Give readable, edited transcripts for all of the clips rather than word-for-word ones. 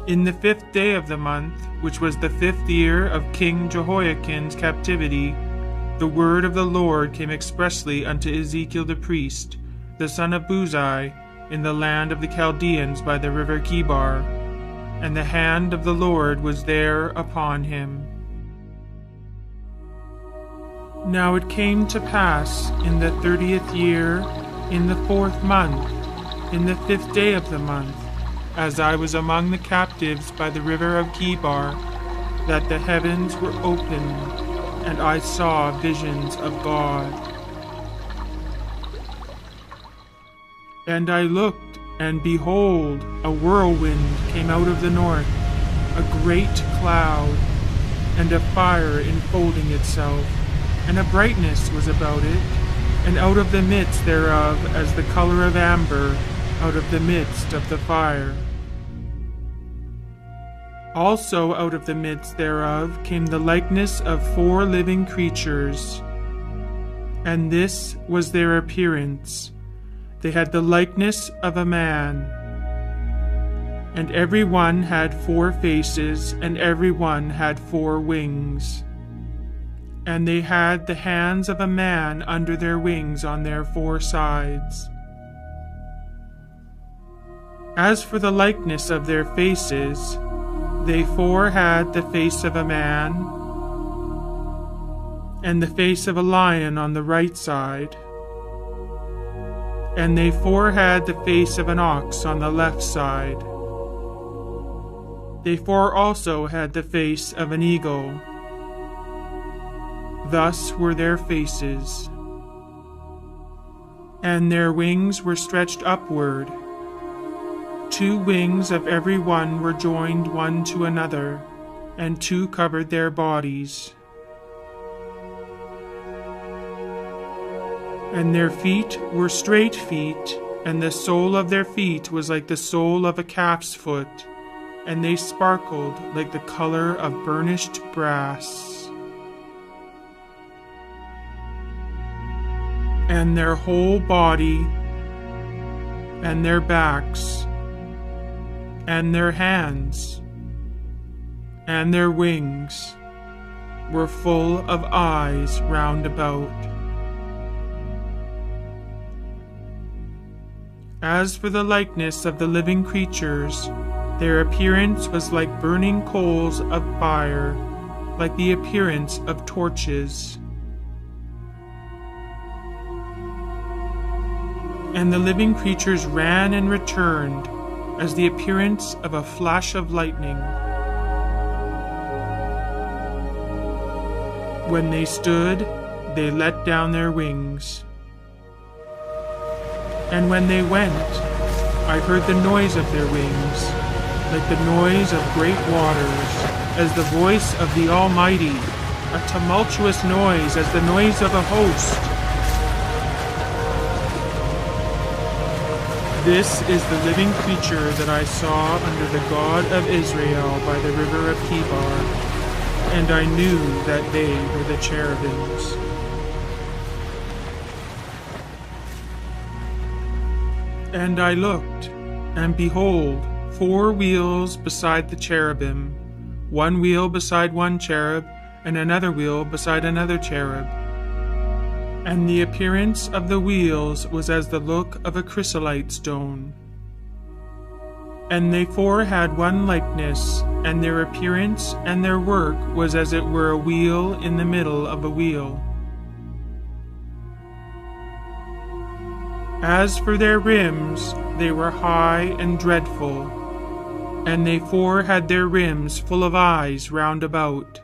In the 5th day of the month, which was the 5th year of King Jehoiachin's captivity, the word of the Lord came expressly unto Ezekiel the priest, the son of Buzi, in the land of the Chaldeans by the river Chebar, and the hand of the Lord was there upon him. Now it came to pass in the 30th year, in the 4th month, in the 5th day of the month, as I was among the captives by the river of Chebar, that the heavens were opened, and I saw visions of God. And I looked, and behold, a whirlwind came out of the north, a great cloud, and a fire enfolding itself, and a brightness was about it, and out of the midst thereof as the color of amber, out of the midst of the fire. Also out of the midst thereof came the likeness of 4 living creatures, and this was their appearance. They had the likeness of a man, and every one had 4 faces, and every one had 4 wings. And they had the hands of a man under their wings on their 4 sides. As for the likeness of their faces, they 4 had the face of a man, and the face of a lion on the right side, and they 4 had the face of an ox on the left side. They 4 also had the face of an eagle. Thus were their faces. And their wings were stretched upward. 2 wings of every one were joined one to another, and 2 covered their bodies. And their feet were straight feet, and the sole of their feet was like the sole of a calf's foot, and they sparkled like the color of burnished brass. And their whole body, and their backs, and their hands, and their wings were full of eyes round about. As for the likeness of the living creatures, their appearance was like burning coals of fire, like the appearance of torches. And the living creatures ran and returned, as the appearance of a flash of lightning. When they stood, they let down their wings. And when they went, I heard the noise of their wings, like the noise of great waters, as the voice of the Almighty, a tumultuous noise as the noise of a host. This is the living creature that I saw under the God of Israel by the river of Chebar, and I knew that they were the cherubims. And I looked, and behold, 4 wheels beside the cherubim, 1 wheel beside one cherub, and another wheel beside another cherub. And the appearance of the wheels was as the look of a chrysolite stone. And they 4 had one likeness, and their appearance and their work was as it were a wheel in the middle of a wheel. As for their rims, they were high and dreadful, and they 4 had their rims full of eyes round about.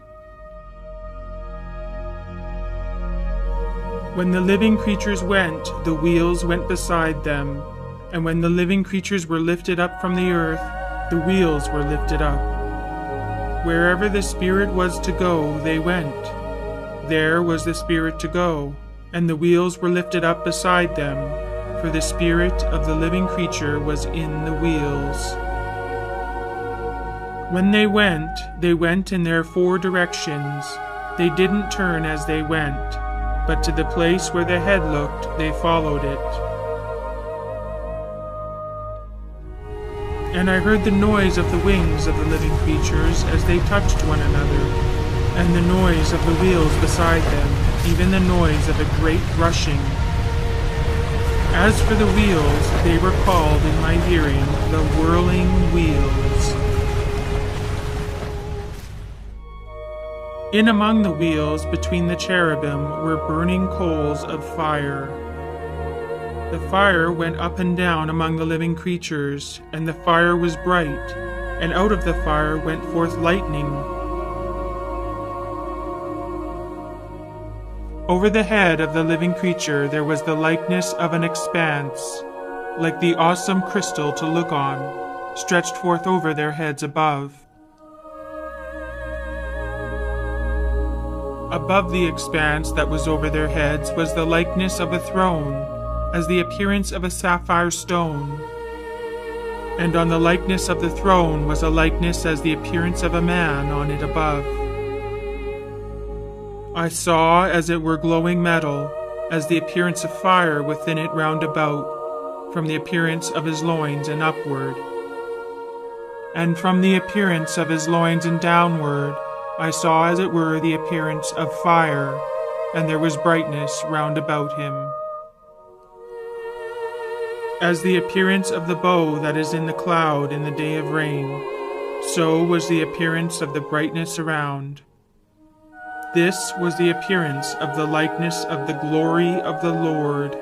When the living creatures went, the wheels went beside them, and when the living creatures were lifted up from the earth, the wheels were lifted up. Wherever the Spirit was to go, they went. There was the Spirit to go, and the wheels were lifted up beside them, for the spirit of the living creature was in the wheels. When they went in their 4 directions. They didn't turn as they went, but to the place where the head looked, they followed it. And I heard the noise of the wings of the living creatures as they touched one another, and the noise of the wheels beside them, even the noise of a great rushing. As for the wheels, they were called in my hearing the whirling wheels. In among the wheels between the cherubim were burning coals of fire. The fire went up and down among the living creatures, and the fire was bright, and out of the fire went forth lightning. Over the head of the living creature there was the likeness of an expanse, like the awesome crystal to look on, stretched forth over their heads above. Above the expanse that was over their heads was the likeness of a throne, as the appearance of a sapphire stone. And on the likeness of the throne was a likeness as the appearance of a man on it above. I saw as it were glowing metal, as the appearance of fire within it round about, from the appearance of his loins and upward. And from the appearance of his loins and downward, I saw as it were the appearance of fire, and there was brightness round about him. As the appearance of the bow that is in the cloud in the day of rain, so was the appearance of the brightness around. This was the appearance of the likeness of the glory of the Lord.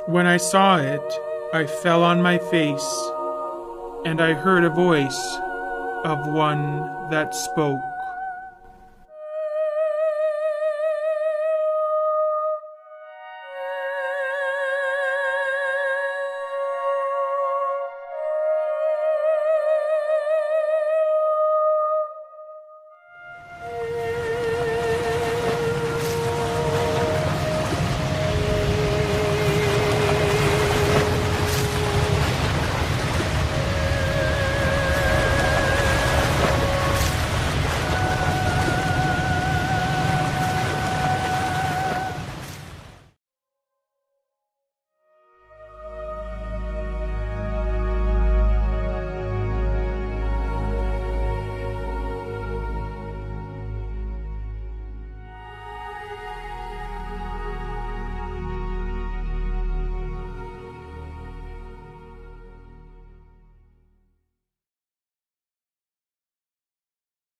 When I saw it, I fell on my face, and I heard a voice of one that spoke.